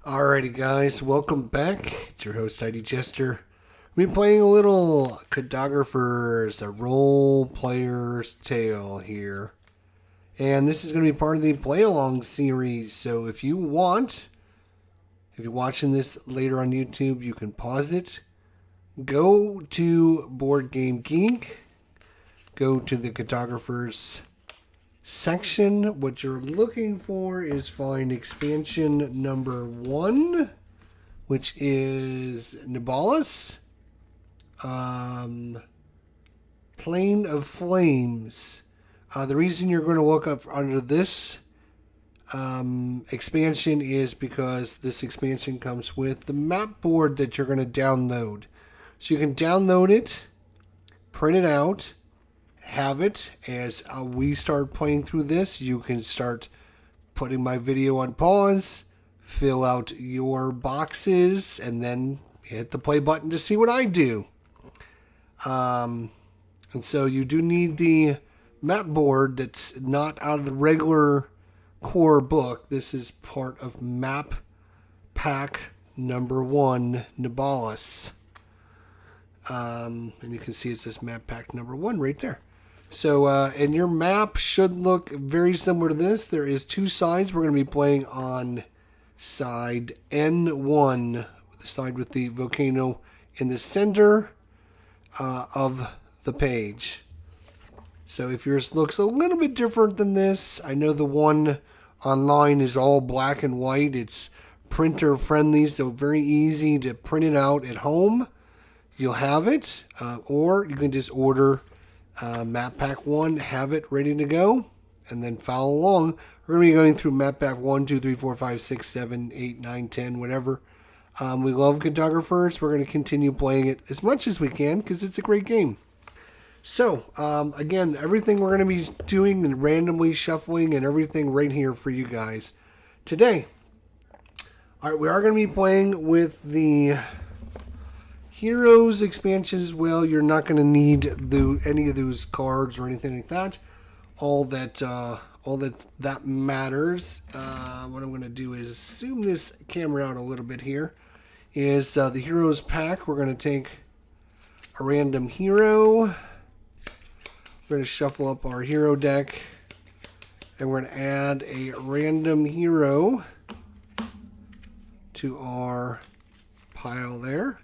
Alrighty, guys, welcome back. It's your host, ID Jester. We're playing a little Cartographers, a role player's tale here. And this is going to be part of the play along series. So if you're watching this later on YouTube, you can pause it. Go to Board Game Geek. Go to the Cartographers section. What you're looking for is find expansion number 1, which is Nebblis, Plane of Flames. The reason you're going to look up under this expansion is because this expansion comes with the map board that you're going to download. So you can download it, print it out, have it as we start playing through this. You can start putting my video on pause, fill out your boxes, and then hit the play button to see what I do. And so you do need the map board that's not out of the regular core book. This is part of map pack number 1, Nebblis. And you can see it says map pack number 1 right there. So, and your map should look very similar to this. There is 2 sides. We're going to be playing on side N1, the side with the volcano in the center of the page. So if yours looks a little bit different than this, I know the one online is all black and white. It's printer friendly, so very easy to print it out at home. You'll have it, or you can just order Map Pack 1, have it ready to go, and then follow along. We're going to be going through Map Pack 1, 2, 3, 4, 5, 6, 7, 8, 9, 10, whatever. We love Cartographers. We're going to continue playing it as much as we can because it's a great game. So, again, everything we're going to be doing and randomly shuffling and everything right here for you guys today. All right, we are going to be playing with the Heroes expansion as well. You're not going to need any of those cards or anything like that. All that matters. What I'm going to do is zoom this camera out a little bit here. Is the Heroes pack. We're going to take a random hero. We're going to shuffle up our hero deck, and we're going to add a random hero to our pile there.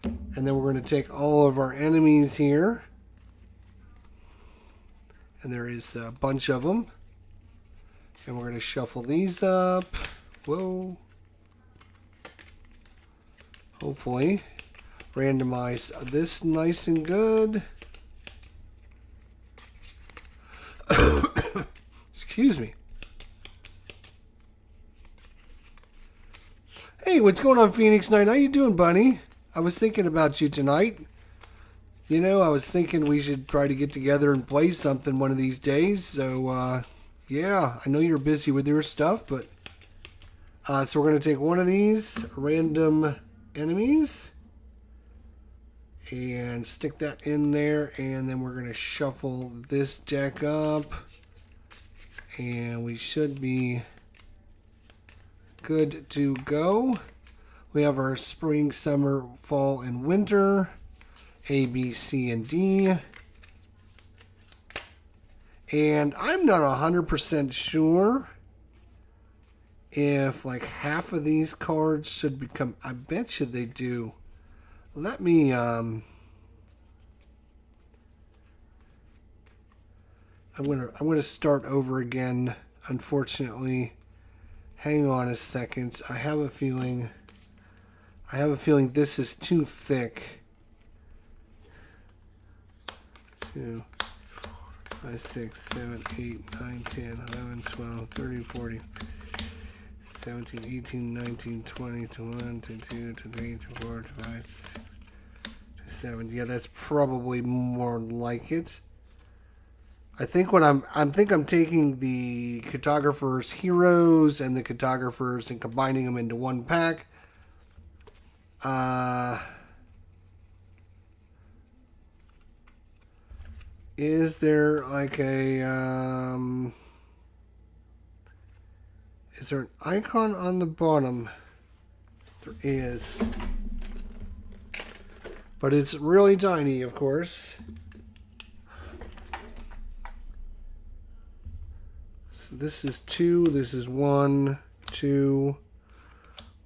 And then we're going to take all of our enemies here. And there is a bunch of them. And we're going to shuffle these up. Whoa. Hopefully. Randomize this nice and good. Excuse me. Hey, what's going on, Phoenix Knight? How you doing, buddy? I was thinking about you tonight. You know, I was thinking we should try to get together and play something one of these days. So, yeah, I know you're busy with your stuff, but... so we're going to take one of these random enemies and stick that in there, and then we're going to shuffle this deck up, and we should be good to go. We have our spring, summer, fall, and winter, A, B, C, and D. And I'm not 100% sure if like half of these cards should become, I bet you they do. Let me, I'm gonna start over again, unfortunately. Hang on a second. I have a feeling this is too thick. 2, 4, 5, 6, 7, 8, 9, 10, 11, 12, 13, 14, 17, 18, 19, 20, 21, 22, 23, 24, 25, 26, 27. Yeah, that's probably more like it. I think what I'm taking the Cartographers Heroes and the Cartographers and combining them into one pack. Is there like a is Is there an icon on the bottom? There is. But it's really tiny, of course. So this is 2, this is 1, 2,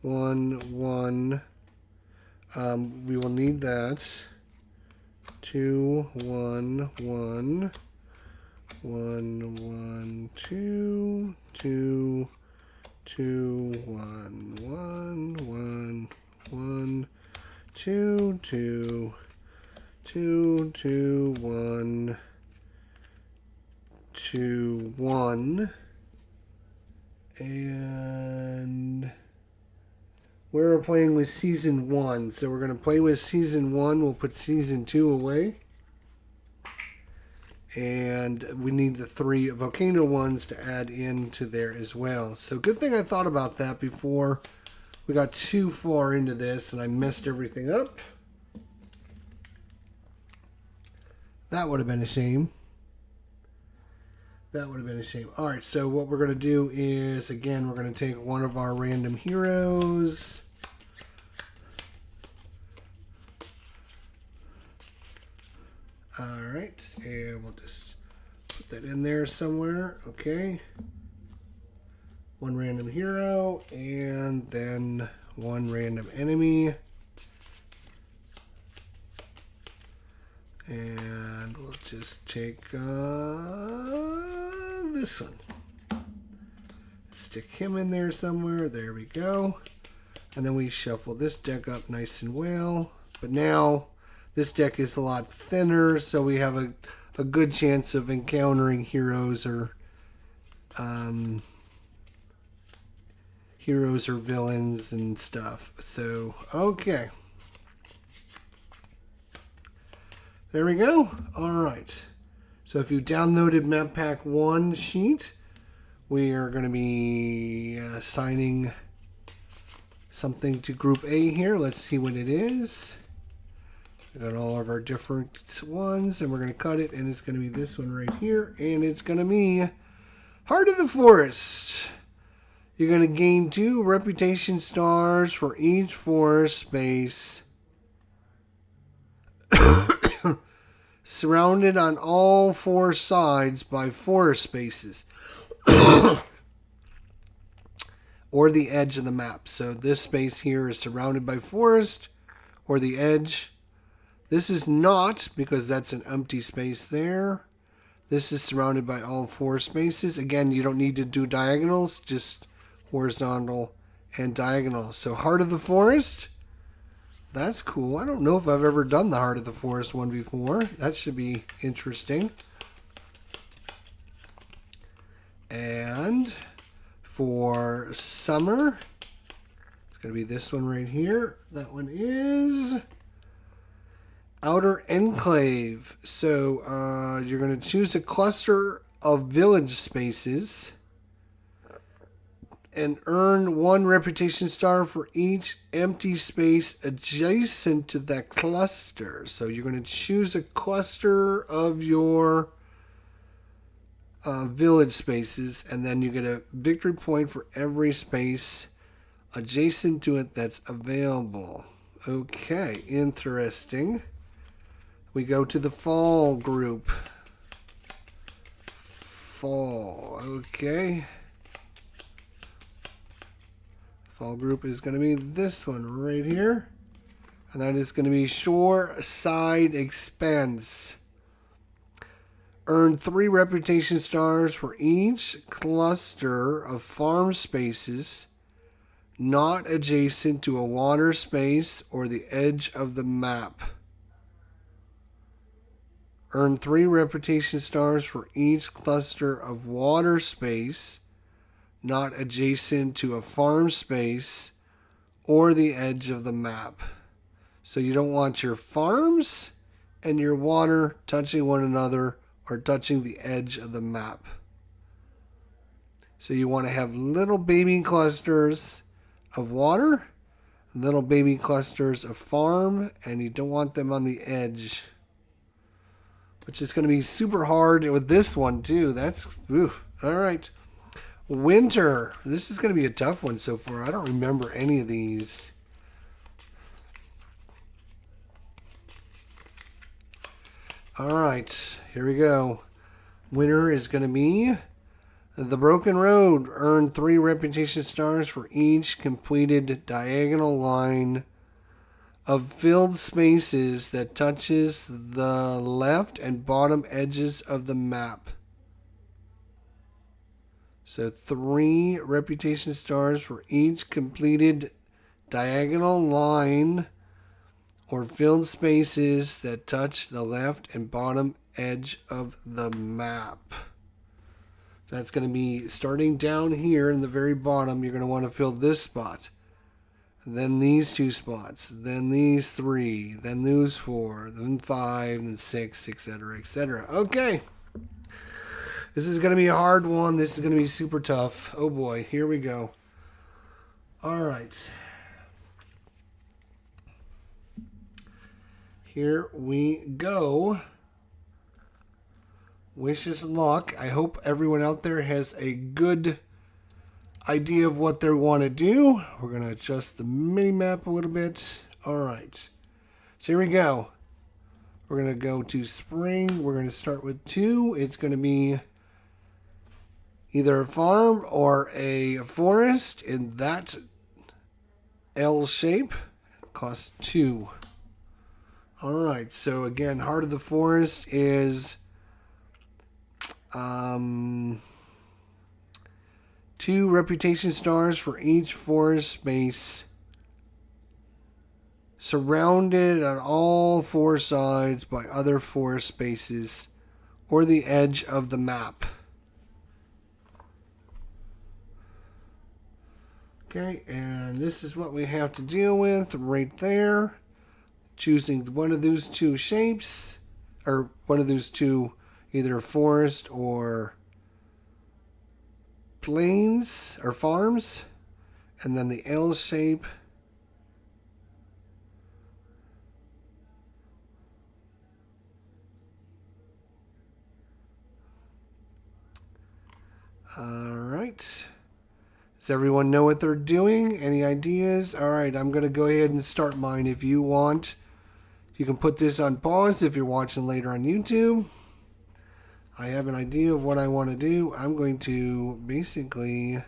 1, 1. We will need that. 2, 1, 1. 1, 1, 2, 2, 2, 1, 1, 1, 1, 2, 2, 2, 2, 1, 2, 1, and we're playing with season 1, so we're going to play with season 1. We'll put season 2 away. And we need the 3 volcano ones to add into there as well. So good thing I thought about that before we got too far into this and I messed everything up. That would have been a shame. That would have been a shame. Alright, so what we're going to do is, again, we're going to take one of our random heroes. Alright, and we'll just put that in there somewhere. Okay. One random hero, and then one random enemy. And we'll just take this one. Stick him in there somewhere. There we go. And then we shuffle this deck up nice and well. But now this deck is a lot thinner, so we have a good chance of encountering heroes or villains and stuff. So, okay. There we go. Alright. So if you downloaded Map Pack 1 sheet, we are going to be assigning something to Group A here. Let's see what it is. We got all of our different ones, and we're going to cut it, and it's going to be this one right here, and it's going to be Heart of the Forest. You're going to gain 2 reputation stars for each forest space. Surrounded on all 4 sides by forest spaces. Or the edge of the map. So this space here is surrounded by forest, or the edge. This is not, because that's an empty space there. This is surrounded by all 4 spaces. Again, you don't need to do diagonals, just horizontal and diagonal. So Heart of the Forest. That's cool. I don't know if I've ever done the Heart of the Forest one before. That should be interesting. And for summer, it's going to be this one right here. That one is Outer Enclave. So you're going to choose a cluster of village spaces and earn 1 reputation star for each empty space adjacent to that cluster. So you're going to choose a cluster of your village spaces, and then you get a victory point for every space adjacent to it that's available. Okay, interesting. We go to the fall group. Fall, okay. Fall group is going to be this one right here. And that is going to be Shore Side Expanse. Earn 3 reputation stars for each cluster of farm spaces not adjacent to a water space or the edge of the map. Earn 3 reputation stars for each cluster of water space not adjacent to a farm space or the edge of the map. So you don't want your farms and your water touching one another or touching the edge of the map. So you want to have little baby clusters of water, little baby clusters of farm, and you don't want them on the edge, which is going to be super hard with this one too. That's, oof. All right. Winter. This is going to be a tough one so far. I don't remember any of these. All right, here we go. Winner is going to be The Broken Road. Earn 3 reputation stars for each completed diagonal line of filled spaces that touches the left and bottom edges of the map. So 3 reputation stars for each completed diagonal line or filled spaces that touch the left and bottom edge of the map. So that's going to be starting down here in the very bottom. You're going to want to fill this spot, then these 2 spots, then these 3, then those 4, then 5, then 6, etc., etc. Okay. This is going to be a hard one. This is going to be super tough. Oh boy, here we go. All right. Here we go. Wish us luck. I hope everyone out there has a good idea of what they want to do. We're going to adjust the mini map a little bit. All right. So here we go. We're going to go to spring. We're going to start with 2. It's going to be either a farm or a forest in that L shape. It costs 2. All right, so again, Heart of the Forest is 2 reputation stars for each forest space, surrounded on all 4 sides by other forest spaces or the edge of the map. Okay, and this is what we have to deal with right there. Choosing one of those 2 shapes, or one of those 2, either forest or plains or farms, and then the L shape. All right. Does everyone know what they're doing? Any ideas? All right, I'm going to go ahead and start mine if you want. You can put this on pause if you're watching later on YouTube. I have an idea of what I want to do. I'm going to basically... I'm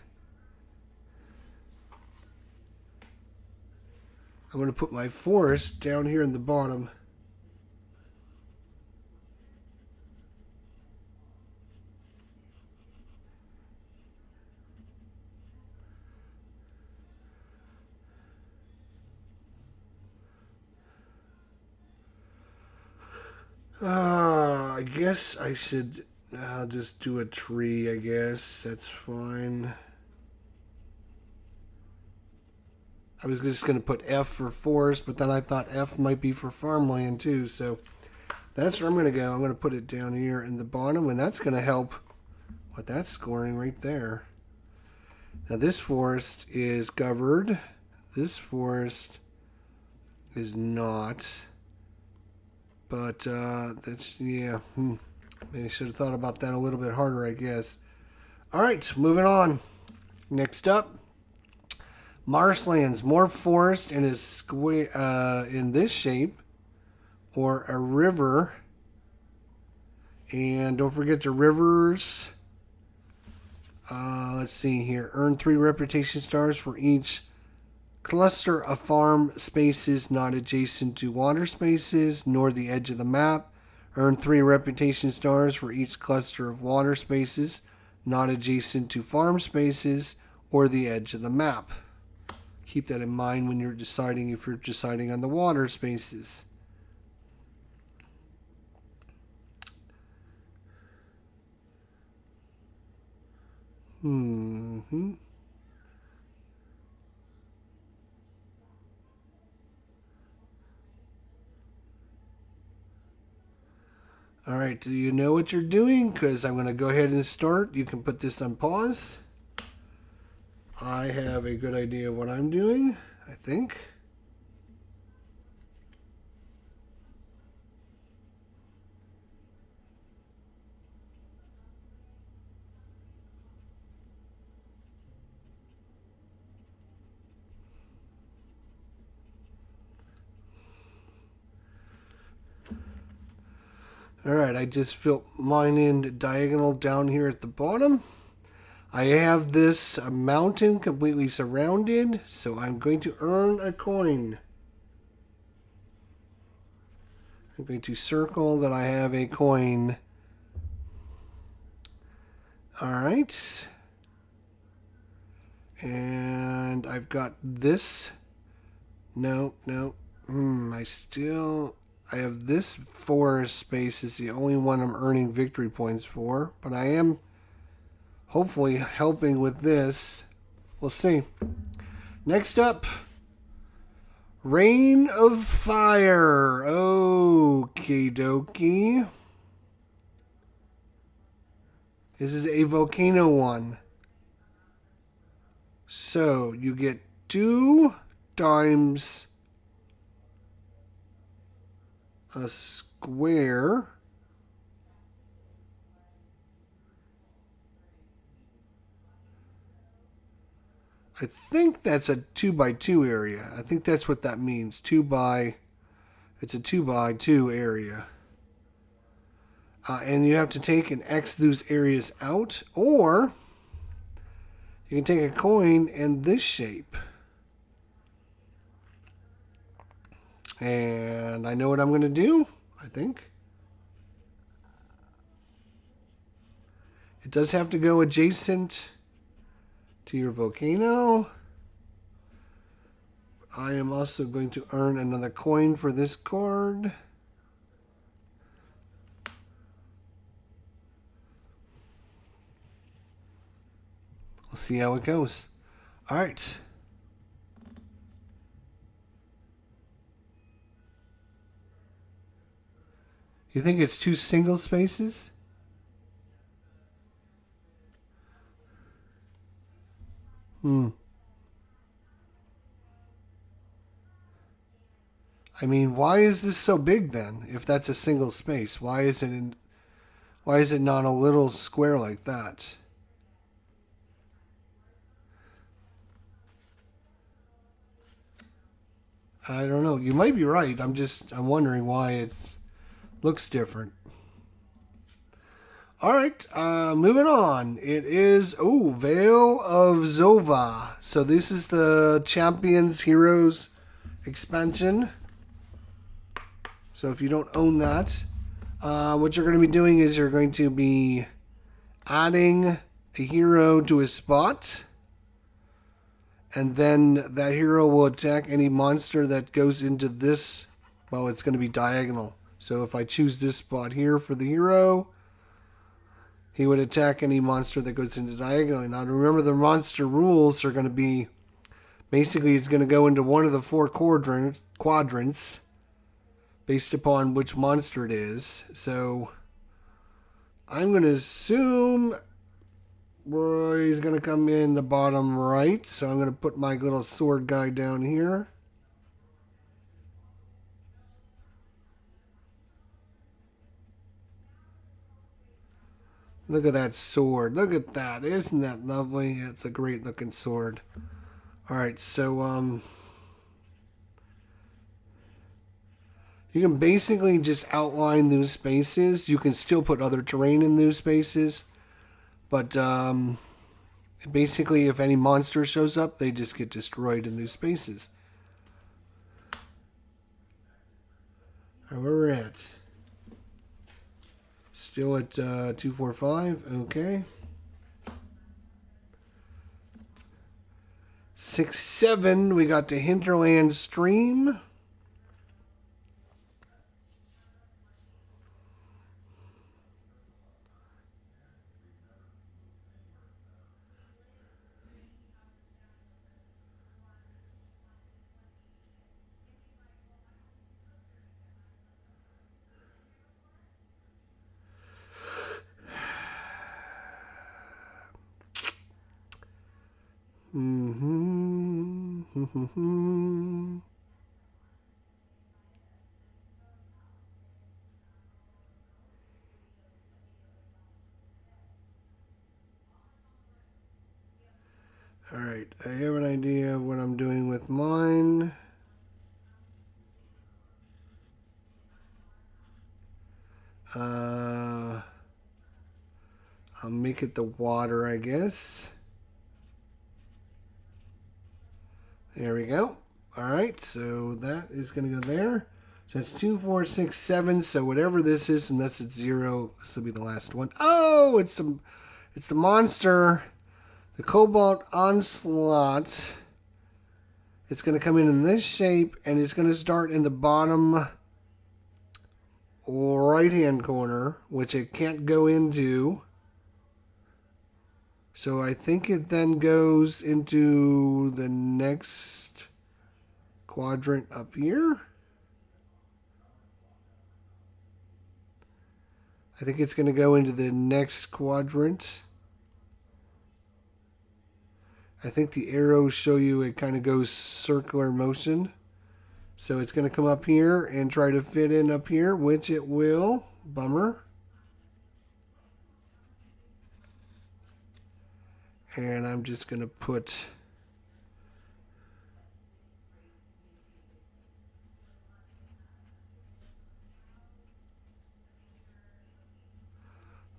going to put my forest down here in the bottom. I guess I should just do a tree, I guess. That's fine. I was just going to put F for forest, but then I thought F might be for farmland too. So that's where I'm going to go. I'm going to put it down here in the bottom, and that's going to help with that scoring right there. Now this forest is covered. This forest is not. But that's, yeah, maybe I should have thought about that a little bit harder, I guess. All right, moving on. Next up, marshlands, more forest in a square in this shape, or a river. And don't forget the rivers. Let's see here. Earn 3 reputation stars for each cluster of farm spaces not adjacent to water spaces nor the edge of the map. Earn 3 reputation stars for each cluster of water spaces not adjacent to farm spaces or the edge of the map. Keep that in mind when you're deciding if you're deciding on the water spaces. All right, do you know what you're doing? Because I'm going to go ahead and start. You can put this on pause. I have a good idea of what I'm doing, I think. Alright, I just filled mine in diagonal down here at the bottom. I have this mountain completely surrounded, so I'm going to earn a coin. I'm going to circle that I have a coin. Alright. And I've got this. No. I have this forest space is the only one I'm earning victory points for, but I am hopefully helping with this. We'll see. Next up, Rain of Fire. Okie dokie. This is a volcano one. So you get 2 times a square. I think that's a 2x2 area. I think that's what that means. It's a 2x2 area. And you have to take and X those areas out, or you can take a coin in this shape. And I know what I'm going to do, I think. It does have to go adjacent to your volcano. I am also going to earn another coin for this card. We'll see how it goes. All right. You think it's 2 single spaces? I mean, why is this so big then? If that's a single space, why is it not a little square like that? I don't know. You might be right. I'm wondering why it looks different. All right, moving on. It is, Veil of Zova. So this is the Champions Heroes expansion. So if you don't own that, what you're going to be doing is you're going to be adding a hero to a spot. And then that hero will attack any monster that goes into this. Well, it's going to be diagonal. So if I choose this spot here for the hero, he would attack any monster that goes into diagonal. Now remember, the monster rules are going to be, basically it's going to go into one of the 4 quadrants based upon which monster it is. So I'm going to assume he's going to come in the bottom right. So I'm going to put my little sword guy down here. Look at that sword. Look at that. Isn't that lovely? It's a great looking sword. Alright, so you can basically just outline those spaces. You can still put other terrain in those spaces. But basically, if any monster shows up, they just get destroyed in those spaces. Where we're at. Still at 245. Okay. 6-7. We got the Hinterland Stream. Alright, I have an idea of what I'm doing with mine. I'll make it the water, I guess. There we go. All right, so that is going to go there. So it's 2, 4, 6, 7. So whatever this is, unless it's 0, this will be the last one. Oh, it's the monster, the Cobalt Onslaught. It's going to come in this shape, and it's going to start in the bottom right-hand corner, which it can't go into. So I think it then goes into the next quadrant up here. I think it's going to go into the next quadrant. I think the arrows show you it kind of goes circular motion. So it's going to come up here and try to fit in up here, which it will. Bummer. And I'm just going to put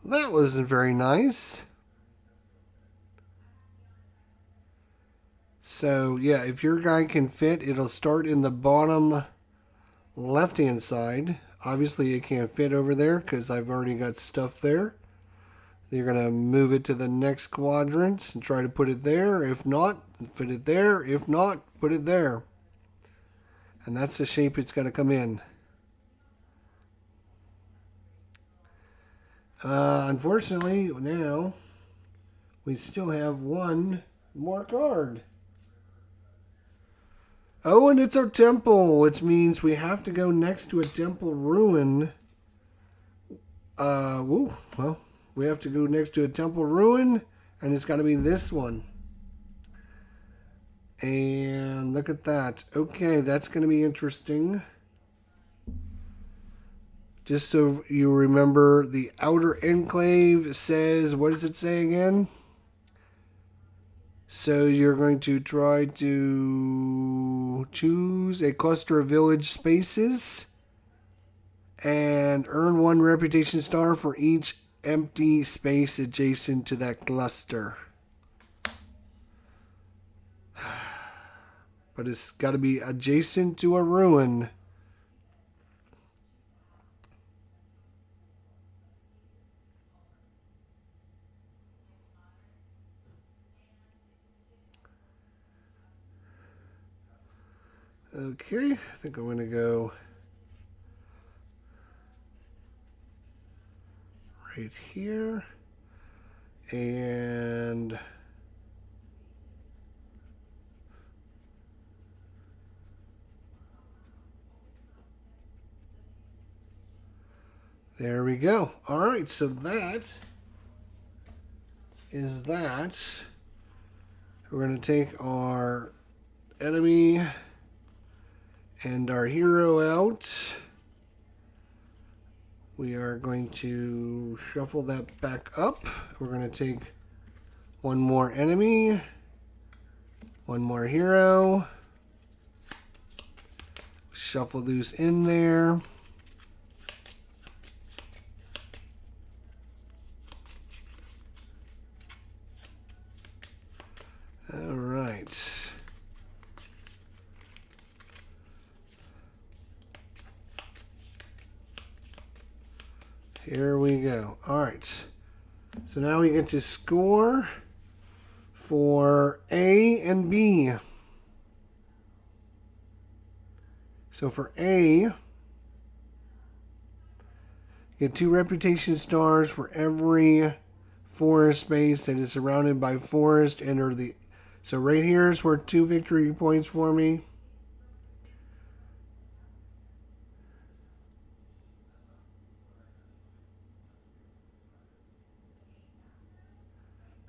that wasn't very nice. So yeah, if your guy can fit, it'll start in the bottom left-hand side. Obviously it can't fit over there because I've already got stuff there. You're going to move it to the next quadrant and try to put it there. If not, put it there. If not, put it there. And that's the shape it's going to come in. Unfortunately, now we still have one more card. Oh, and it's our temple, which means we have to go next to a temple ruin. Well, we have to go next to a temple ruin, and it's got to be this one. And look at that. Okay, that's going to be interesting. Just so you remember, the outer enclave says, what does it say again? So you're going to try to choose a cluster of village spaces and earn 1 reputation star for each empty space adjacent to that cluster. But it's got to be adjacent to a ruin. Okay, I think I'm going to go right here. And there we go. All right, so that is that. We're going to take our enemy and our hero out. We are going to shuffle that back up. We're going to take one more enemy, one more hero, shuffle those in there. All right. Here we go. All right. So now we get to score for A and B. So for A, get 2 reputation stars for every forest space that is surrounded by forest. Enter the. So right here is worth 2 victory points for me.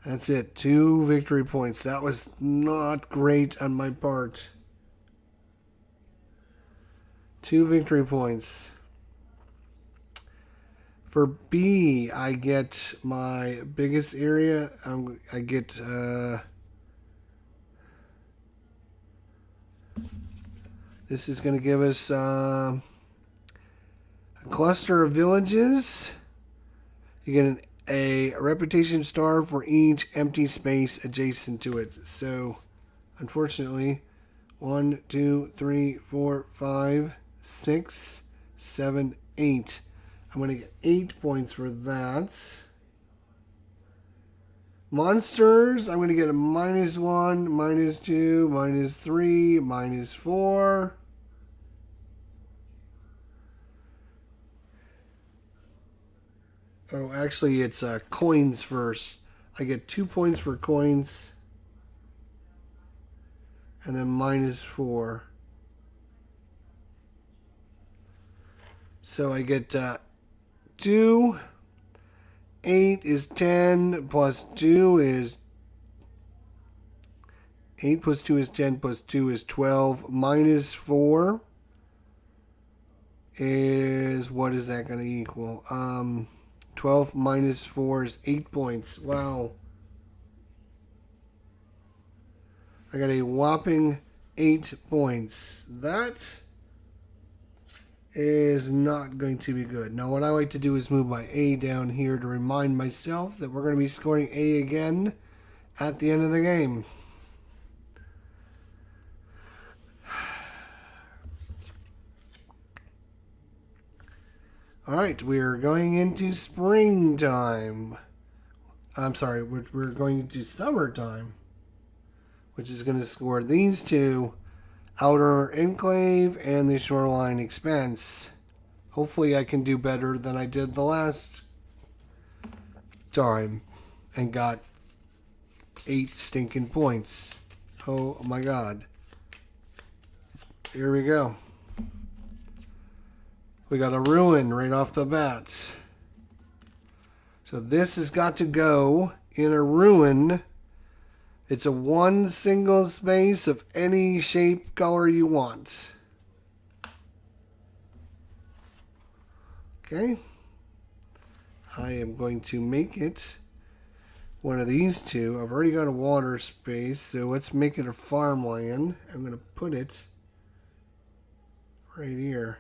That's it. 2 victory points. That was not great on my part. 2 victory points. For B, I get my biggest area. I get this is going to give us a A cluster of villages. You get a reputation star for each empty space adjacent to it. So, unfortunately, 1, 2, 3, 4, 5, 6, 7, 8. I'm going to get 8 points for that. Monsters, I'm going to get a -1, -2, -3, -4. Oh, actually, it's coins first. I get 2 points for coins. And then -4. So I get 2. 8 is 10 plus 2 is 8 plus 2 is 10 plus 2 is 12 -4 is, what is that going to equal? 12 -4 is 8 points. Wow. I got a whopping 8 points. That is not going to be good. Now what I like to do is move my A down here to remind myself that we're going to be scoring A again at the end of the game. Alright, we are going into springtime. I'm sorry, we're going into summertime, which is going to score these two, Outer Enclave and the Shoreline Expanse. Hopefully I can do better than I did the last time and got 8 stinking points. Oh my god. Here we go. We got a ruin right off the bat. So this has got to go in a ruin. It's a one single space of any shape, color you want. Okay. I am going to make it one of these two. I've already got a water space, so let's make it a farmland. I'm going to put it right here.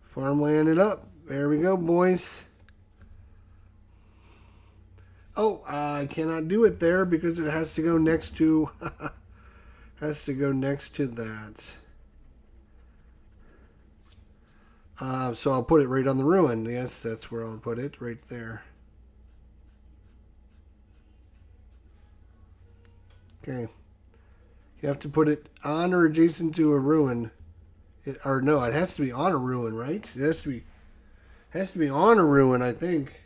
Farmland it up. There we go, boys. Oh, I cannot do it there because it has to go next to has to go next to that. So I'll put it right on the ruin. Yes, that's where I'll put it, right there. Okay. You have to put it on or adjacent to a ruin. Or no, it has to be on a ruin, right? It has to be on a ruin, I think.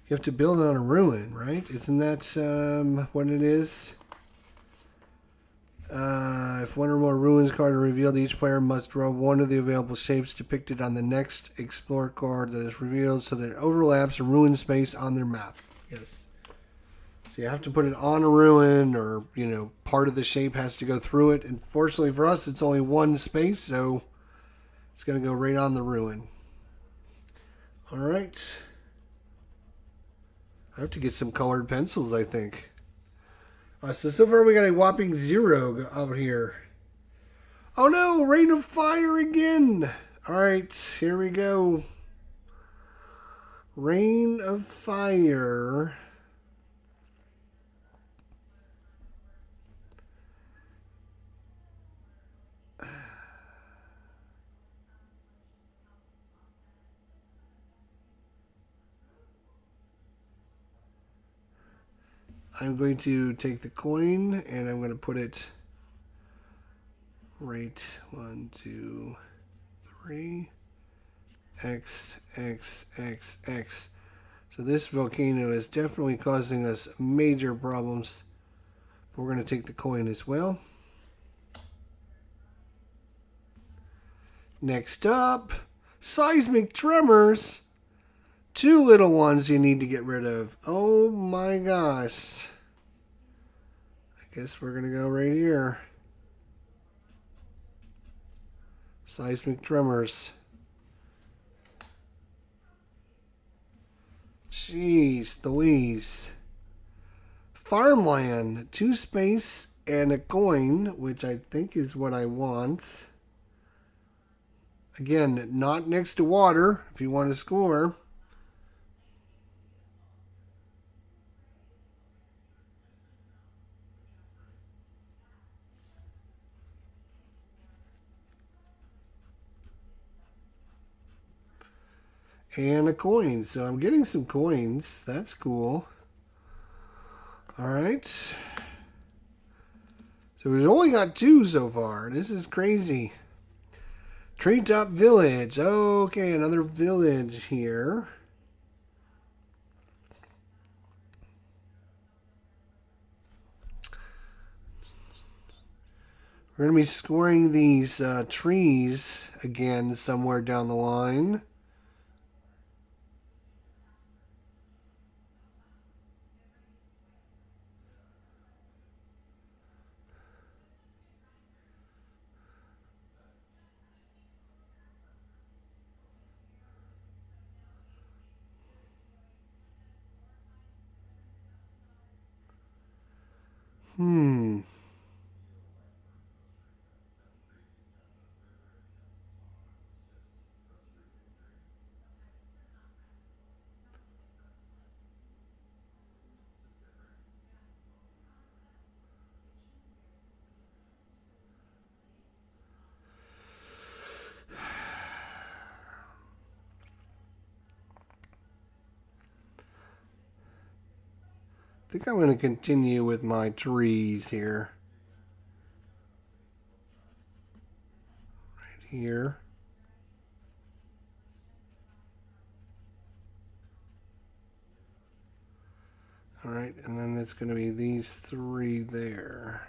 You have to build on a ruin, right? Isn't that what it is? If one or more ruins card are revealed, each player must draw one of the available shapes depicted on the next Explore card that is revealed so that it overlaps a ruin space on their map. Yes. So you have to put it on a ruin, or, you know, part of the shape has to go through it. And fortunately for us, it's only one space, so it's going to go right on the ruin. All right. I have to get some colored pencils, I think. So far we got a whopping 0 out here. Oh no, Rain of Fire again. All right, here we go. Rain of Fire. I'm going to take the coin and I'm going to put it right 1, 2, 3, X, X, X, X. So this volcano is definitely causing us major problems. But we're going to take the coin as well. Next up, seismic tremors. 2 little ones you need to get rid of. Oh my gosh. I guess we're going to go right here. Seismic tremors. Jeez Louise. farmland, 2 space and a coin, which I think is what I want. Again, not next to water if you want to score. And a coin. So I'm getting some coins. That's cool. Alright. So we've only got 2 so far. This is crazy. Treetop Village. Okay, another village here. We're going to be scoring these trees again somewhere down the line. I think I'm going to continue with my trees here. Right here. Alright, and then there's going to be these 3 there.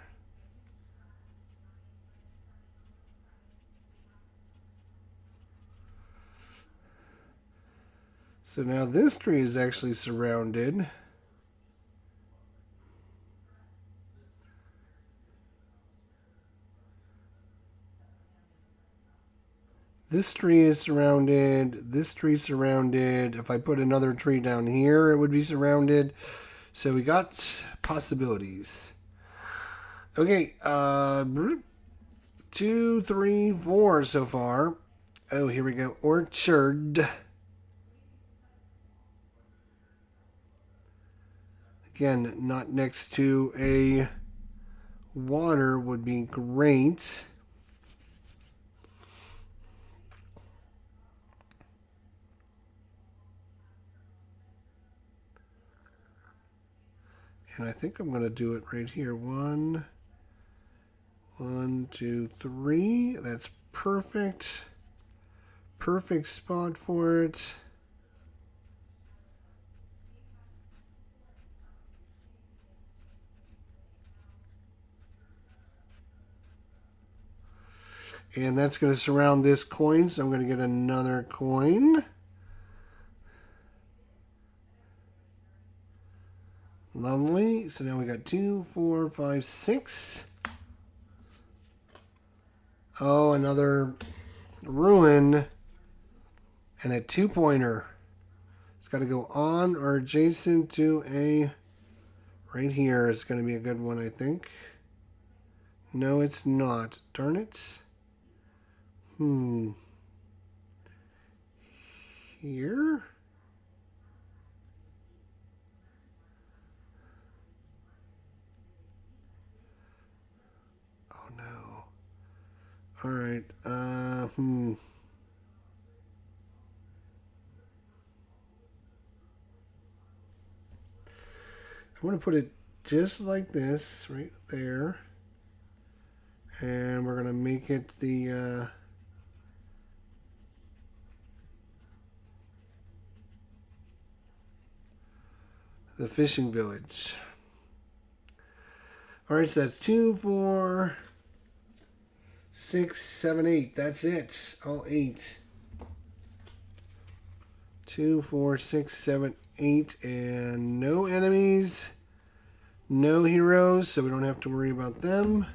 So now this tree is actually surrounded. This tree is surrounded. This tree surrounded. If I put another tree down here, it would be surrounded. So we got possibilities. Okay, 2, 3, 4 so far. Oh, here we go. Orchard. Again, not next to a water would be great. And I think I'm going to do it right here. 1, 2, 3. That's perfect. Perfect spot for it. And that's going to surround this coin, so I'm going to get another coin. Lovely. So now we got 2, 4, 5, 6. Oh, another ruin and a 2-pointer. It's got to go on or adjacent to a... Right here is going to be a good one, I think. No, it's not. Darn it. Here? Oh no. Alright, I'm going to put it just like this, right there. And we're going to make it the fishing village. Alright, so that's 2, 4, 6, 7, 8. That's it. All 8. 2, 4, 6, 7, 8. And no enemies. No heroes, so we don't have to worry about them.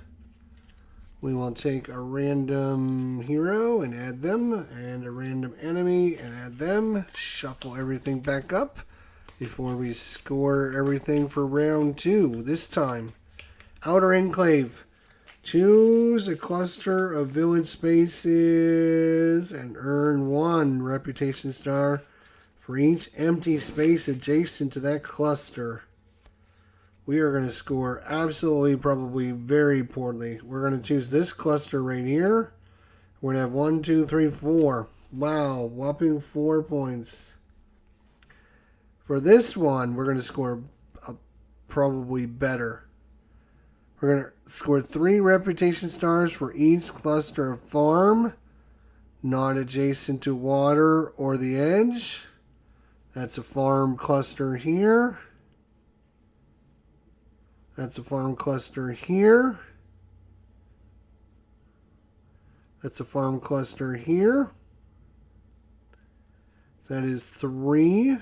We will take a random hero and add them, and a random enemy and add them. Shuffle everything back up. before we score everything for round 2. This time, Outer Enclave. Choose a cluster of village spaces and earn 1 reputation star for each empty space adjacent to that cluster. We are going to score absolutely, probably very poorly. We're going to choose this cluster right here. We're going to have 1, 2, 3, 4. Wow, whopping 4 points. For this one, we're going to score probably better. We're going to score 3 reputation stars for each cluster of farm, not adjacent to water or the edge. That's a farm cluster here. That's a farm cluster here. That's a farm cluster here. So that is 3.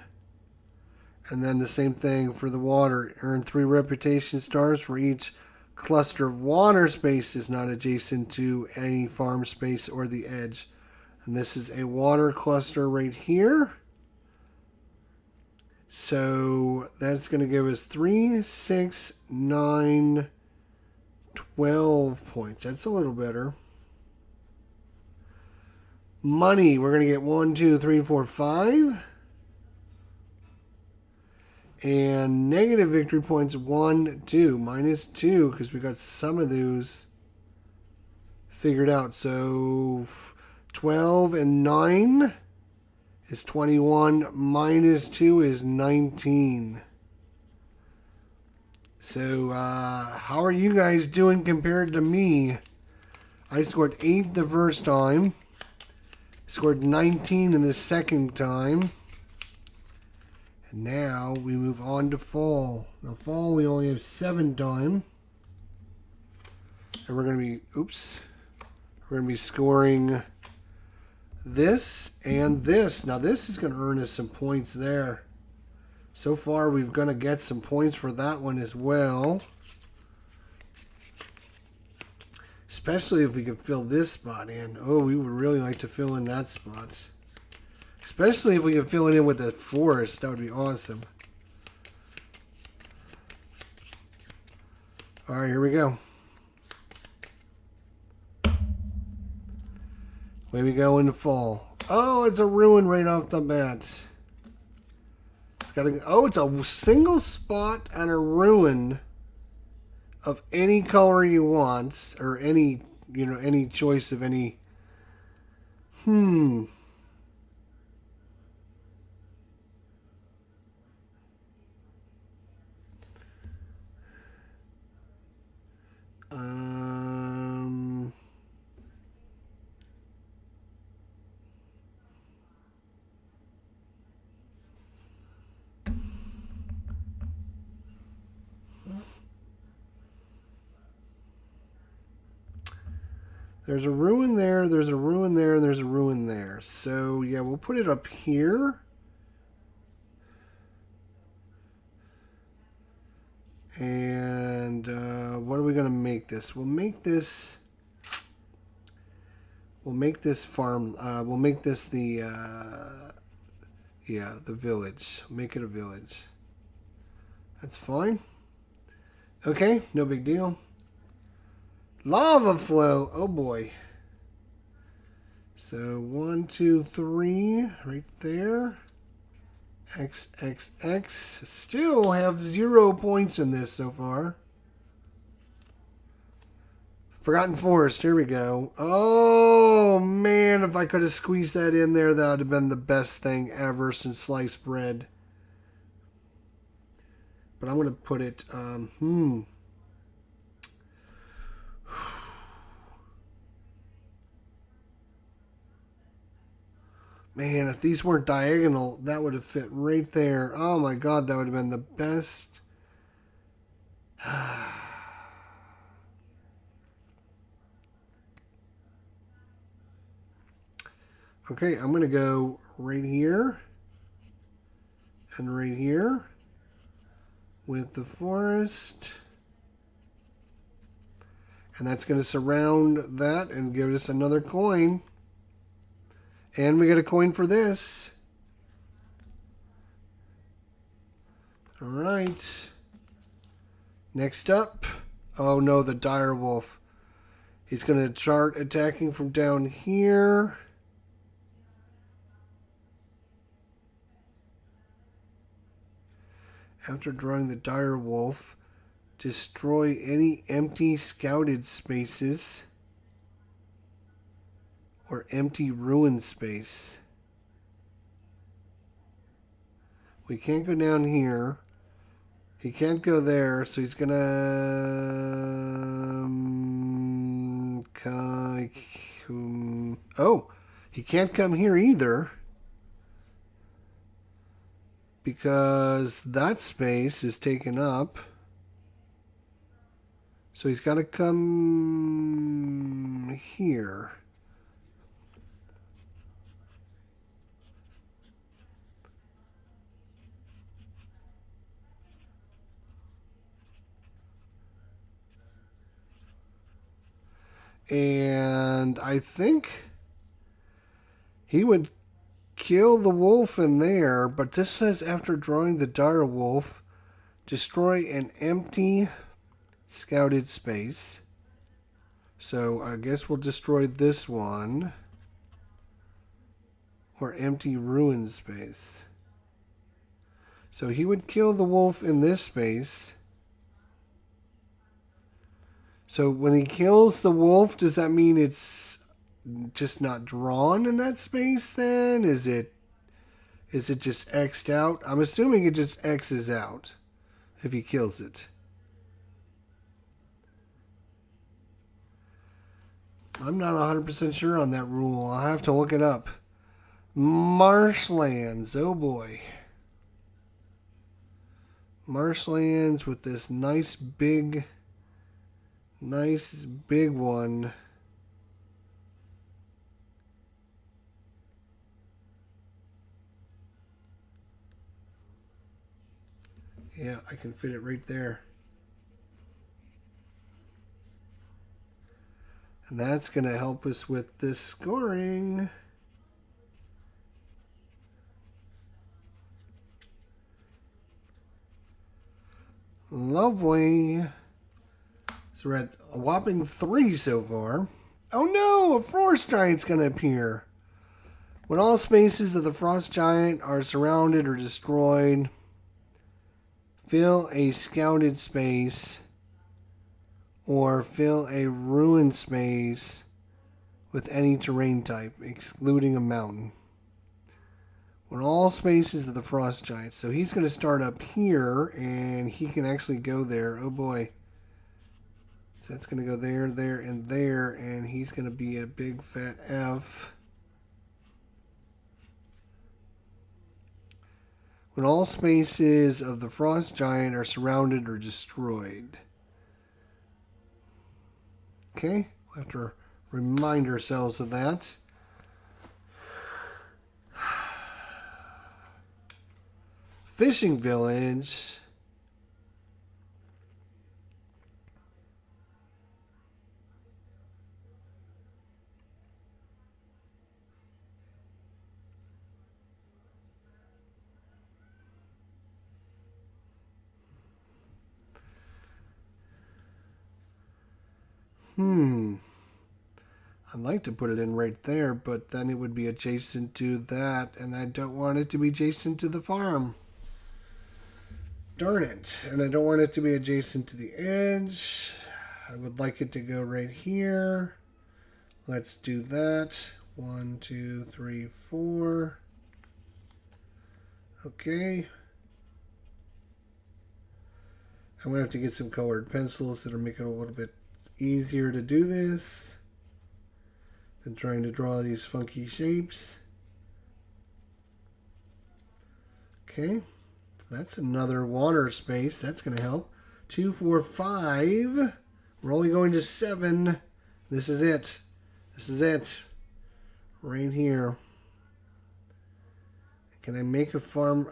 And then the same thing for the water. Earn 3 reputation stars for each cluster of water spaces not adjacent to any farm space or the edge. And this is a water cluster right here. So that's going to give us 3, 6, 9, 12 points. That's a little better. Money, we're going to get 1, 2, 3, 4, 5. And negative victory points 1, 2. -2 because we got some of those figured out. So 12 and 9 is 21. -2 is 19. So how are you guys doing compared to me? I scored 8 the first time. Scored 19 in the second time. And now we move on to fall. Now fall we only have 7 time. And we're going to be, we're going to be scoring this and this. Now this is going to earn us some points there. So far we're going to get some points for that one as well. Especially if we could fill this spot in. Oh, we would really like to fill in that spot. Especially if we could fill it in with the forest. That would be awesome. Alright, here we go. Way we go in the fall. Oh, it's a ruin right off the bat. It's got a, oh, it's a single spot and a ruin of any color you want, or any, any choice of any. Um, There's a ruin there, there's a ruin there, and there's a ruin there. So, yeah, we'll put it up here. And what are we going to make this? We'll make this farm, we'll make this the village. Make it a village. That's fine. Okay, no big deal. Lava flow. Oh boy. So 1, 2, 3 right there. X, X, X. Still have 0 points in this so far. Forgotten Forest. Here we go. Oh man, if I could have squeezed that in there, that would have been the best thing ever since sliced bread. But I'm going to put it, Man, if these weren't diagonal, that would have fit right there. Oh my god, that would have been the best. Okay, I'm going to go right here and right here with the forest. And that's going to surround that and give us another coin. And we get a coin for this. All right. Next up. Oh no, the dire wolf. He's going to start attacking from down here. After drawing the dire wolf, destroy any empty scouted spaces or empty ruined space. We can't go down here. He can't go there, so he's gonna oh, he can't come here either because that space is taken up. So he's got to come here. And I think he would kill the wolf in there, but this says after drawing the dire wolf, destroy an empty scouted space. So I guess we'll destroy this one. Or empty ruined space. So he would kill the wolf in this space. So when he kills the wolf, does that mean it's just not drawn in that space then? Is it just X'd out? I'm assuming it just X's out if he kills it. I'm not 100% sure on that rule. I'll have to look it up. Marshlands. Oh boy. Marshlands with this nice big one. Yeah, I can fit it right there. And that's going to help us with this scoring. Lovely. So we're at a whopping 3 so far. Oh no, a frost giant's going to appear. When all spaces of the frost giant are surrounded or destroyed, fill a scouted space or fill a ruined space with any terrain type, excluding a mountain. When all spaces of the frost giant. So he's going to start up here, and he can actually go there. Oh boy. So that's going to go there, there, and there, and he's going to be a big fat F. When all spaces of the frost giant are surrounded or destroyed. Okay, we'll have to remind ourselves of that. Fishing village. I'd like to put it in right there, but then it would be adjacent to that, and I don't want it to be adjacent to the farm. Darn it. And I don't want it to be adjacent to the edge. I would like it to go right here. Let's do that. 1, 2, 3, 4. Okay. I'm going to have to get some colored pencils that'll make it a little bit easier to do this than trying to draw these funky shapes. Okay. That's another water space. That's going to help. 2, 4, 5. We're only going to 7. This is it. This is it. Right here. Can I make a farm?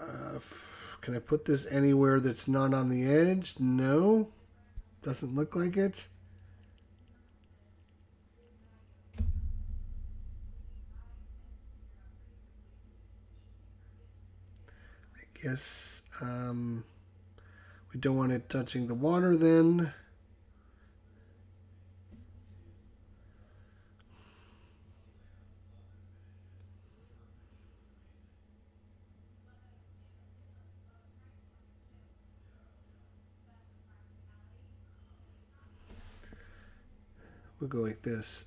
Can I put this anywhere that's not on the edge? No. Doesn't look like it. I guess We don't want it touching the water then. We'll go like this.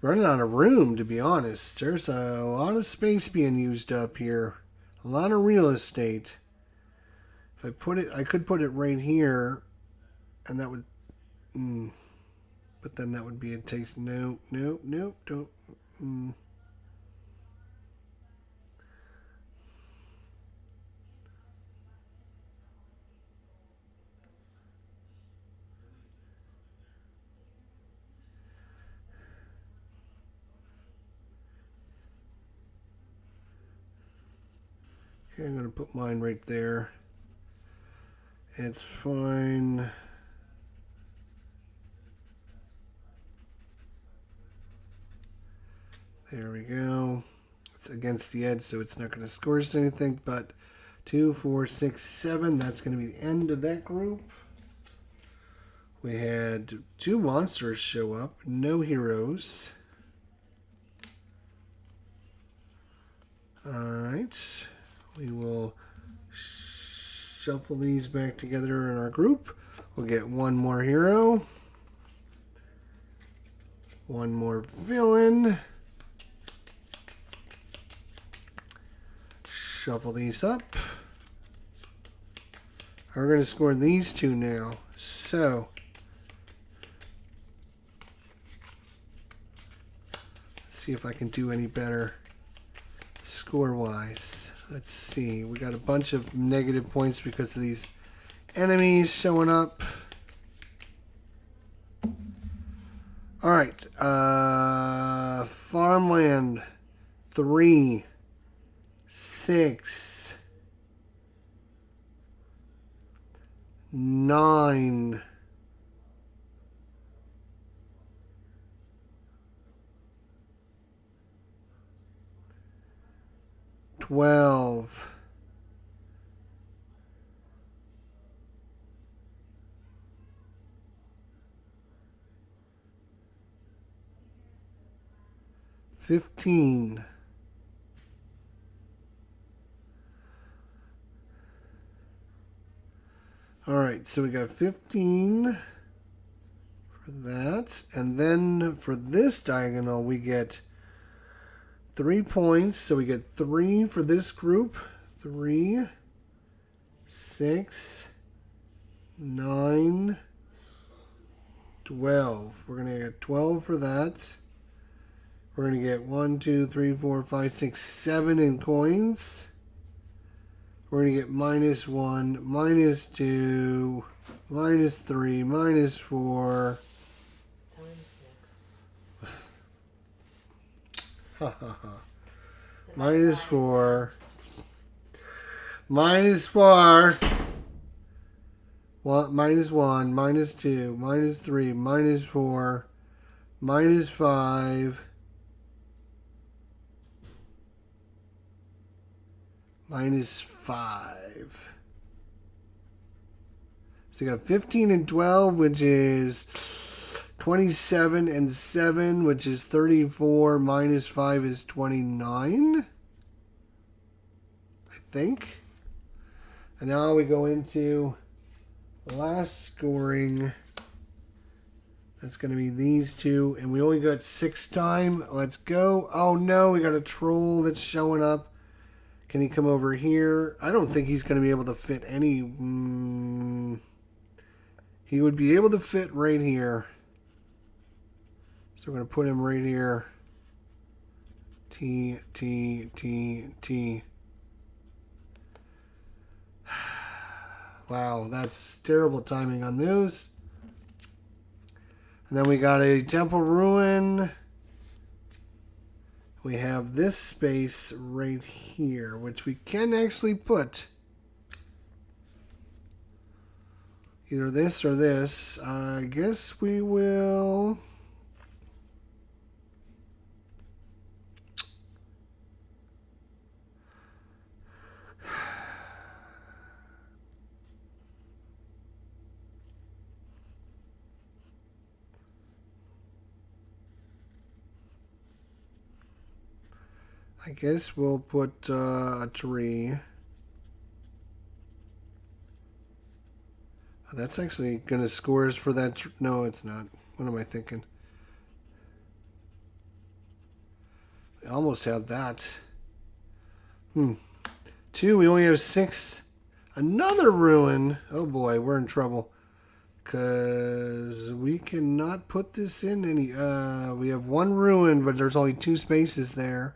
Running out of room, to be honest. There's a lot of space being used up here. A lot of real estate. If I put it, I could put it right here, and that would. But then that would be a taste. No, don't. Okay, I'm going to put mine right there. It's fine. There we go. It's against the edge, so it's not going to scorch anything, but 2, 4, 6, 7. That's going to be the end of that group. We had 2 monsters show up, no heroes. Alright. We will shuffle these back together in our group. We'll get 1 more hero. 1 more villain. Shuffle these up. We're going to score these 2 now. So, let's see if I can do any better score-wise. Let's see. We got a bunch of negative points because of these enemies showing up. All right. Farmland 3, 6, 9, 12, 15, 'Alright, so we got 15 for that. And then for this diagonal, we get 3 points. So we get 3 for this group. 3, 6, 9, 12. We're going to get 12 for that. We're going to get 1, 2, 3, 4, 5, 6, 7 in coins. We're going to get -1, -2, -3, -4. Times 6. Ha ha ha. -4. -4. -1, -2, -3, -4, -5. -5. So you got 15 and 12, which is 27 and 7, which is 34. -5 is 29, I think. And now we go into the last scoring. That's going to be these 2. And we only got 6 time. Let's go. Oh no, we got a troll that's showing up. Can he come over here? I don't think he's going to be able to fit any. He would be able to fit right here. So we're going to put him right here. T, T, T, T. Wow, that's terrible timing on those. And then we got a temple ruin. We have this space right here, which we can actually put either this or this. I guess we will. I guess we'll put a tree. That's actually going to score us for that. No, it's not. What am I thinking? We almost have that. 2, we only have 6. Another ruin. Oh boy, we're in trouble. Because we cannot put this in any... we have 1 ruin, but there's only 2 spaces there.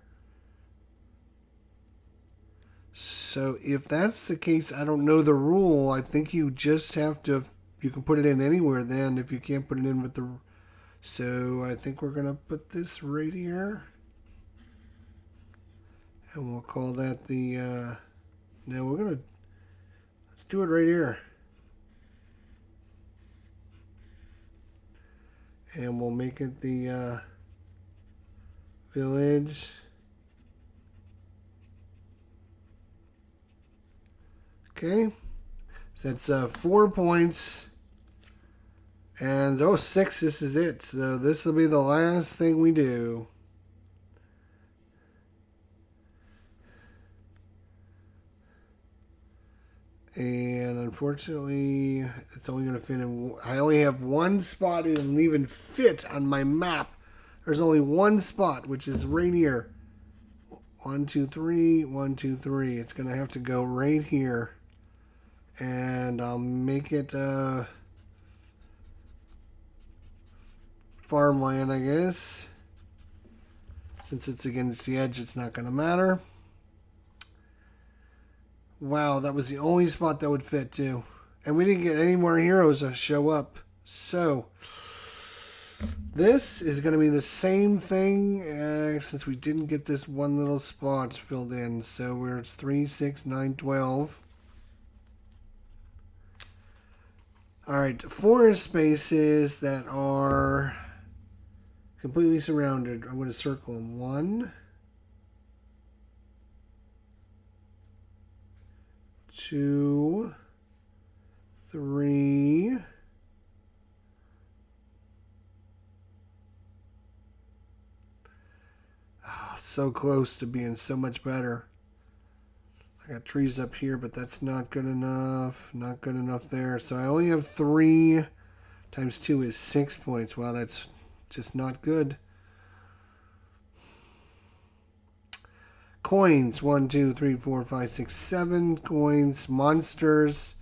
So if that's the case, I don't know the rule. I think you just have to... You can put it in anywhere then if you can't put it in with the... So I think we're going to put this right here. And we'll call that the... no, we're going to... Let's do it right here. And we'll make it the village. Okay. So that's 4 points. And 6, this is it. So this will be the last thing we do. And unfortunately, it's only going to fit in... I only have 1 spot that doesn't even fit on my map. There's only 1 spot, which is right here. 1, 2, 3, 1, 2, 3. It's going to have to go right here. And I'll make it farmland, I guess. Since it's against the edge, it's not going to matter. Wow, that was the only spot that would fit too. And we didn't get any more heroes to show up. So, this is going to be the same thing since we didn't get this one little spot filled in. So, we're at 3, 6, 9, 12. Alright, 4 spaces that are completely surrounded. I'm going to circle them. 1, 2, 3, 4. So close to being so much better. I got trees up here, but that's not good enough. Not good enough there. So I only have 3 times 2 is 6 points. Wow, that's just not good. Coins. 1, 2, 3, 4, 5, 6, 7 coins. Monsters.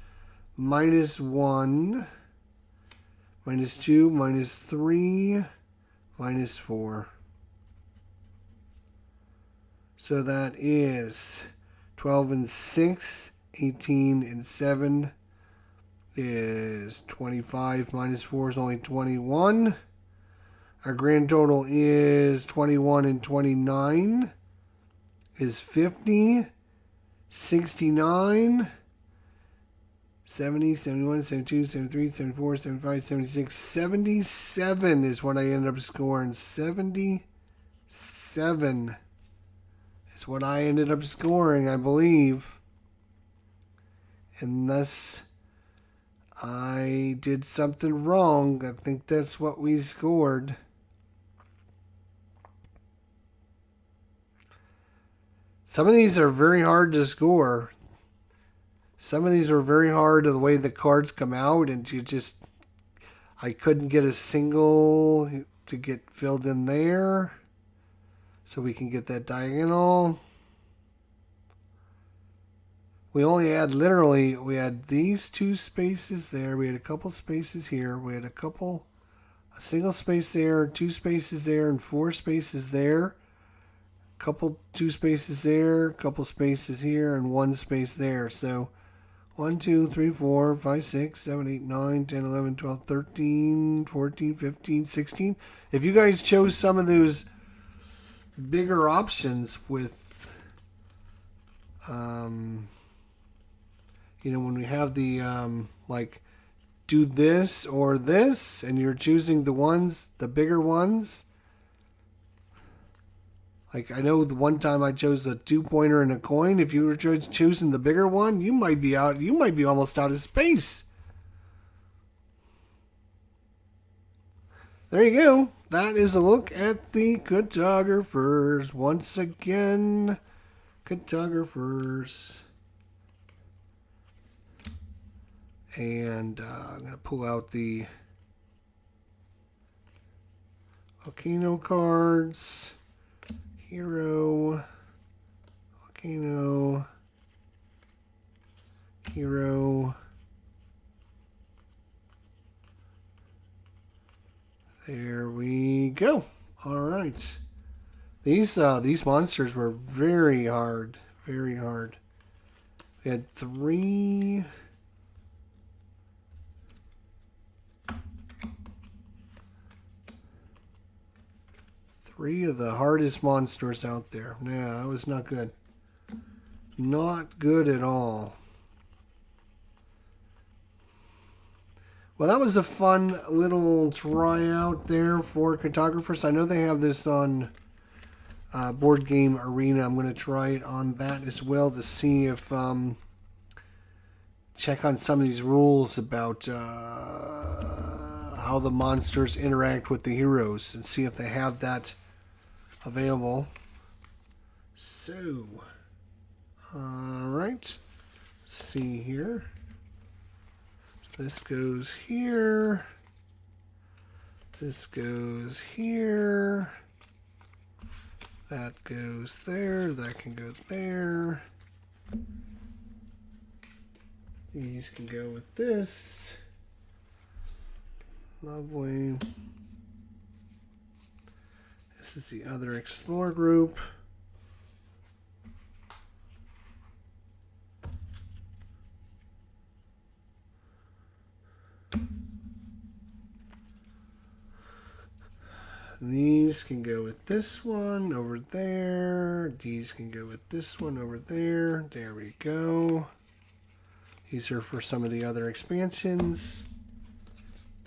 -1. -2. -3. -4. So that is 12 and 6. 18 and 7 is 25. -4 is only 21. Our grand total is 21 and 29. Is 50, 69, 70, 71, 72, 73, 74, 75, 76, 77 is what I ended up scoring. 77 is what I ended up scoring, I believe. Unless I did something wrong, I think that's what we scored. Some of these are very hard to score. Some of these are very hard the way the cards come out, and I couldn't get a single to get filled in there. So we can get that diagonal. We only had we had these 2 spaces there. We had a couple spaces here. We had a single space there, 2 spaces there, and 4 spaces there. Couple 2 spaces there, couple spaces here, and 1 space there. So 1, 2, 3, 4, 5, 6, 7, 8, 9, 10, 11, 12, 13, 14, 15, 16. If you guys chose some of those bigger options with, when we have the, like, do this or this, and you're choosing the bigger ones. Like, I know the one time I chose a 2-pointer and a coin. If you were choosing the bigger one, you might be almost out of space. there you go. That is a look at the Cartographers. Once again, Cartographers. And I'm going to pull out the Volcano cards. Hero. Volcano. Hero. There we go. All right. These monsters were very hard. Very hard. We had three of the hardest monsters out there. Yeah, that was not good. Not good at all. Well, that was a fun little tryout there for Cartographers. I know they have this on Board Game Arena. I'm going to try it on that as well to see if check on some of these rules about how the monsters interact with the heroes and see if they have that available. So, all right. Let's see here. This goes here. This goes here. That goes there. That can go there. These can go with this. Lovely. This is the other Explore group. These can go with this one over there. These can go with this one over there. There we go. These are for some of the other expansions.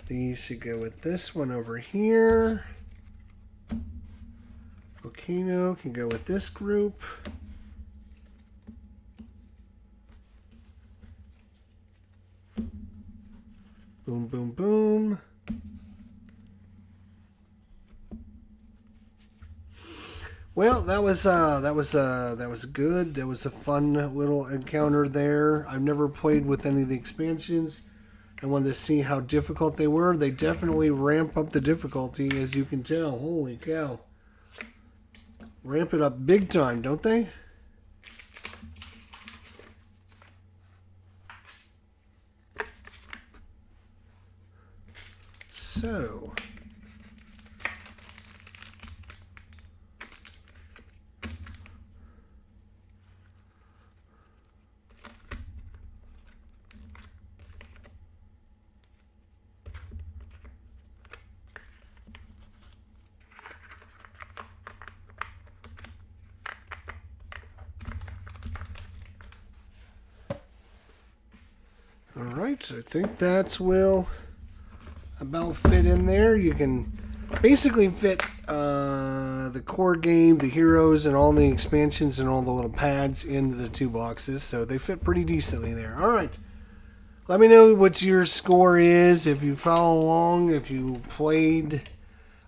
These should go with this one over here. Volcano can go with this group. Boom, boom, boom. Well, that was good. That was a fun little encounter there. I've never played with any of the expansions. I wanted to see how difficult they were. They definitely ramp up the difficulty, as you can tell. Holy cow. Ramp it up big time, don't they? So... Alright, so I think that's will about fit in there. You can basically fit the core game, the heroes, and all the expansions and all the little pads into the two boxes. So they fit pretty decently there. Alright, let me know what your score is. If you follow along, if you played,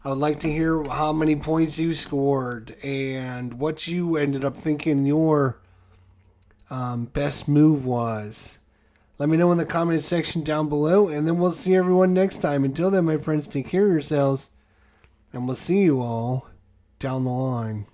I would like to hear how many points you scored and what you ended up thinking your best move was. Let me know in the comment section down below, and then we'll see everyone next time. Until then, my friends, take care of yourselves, and we'll see you all down the line.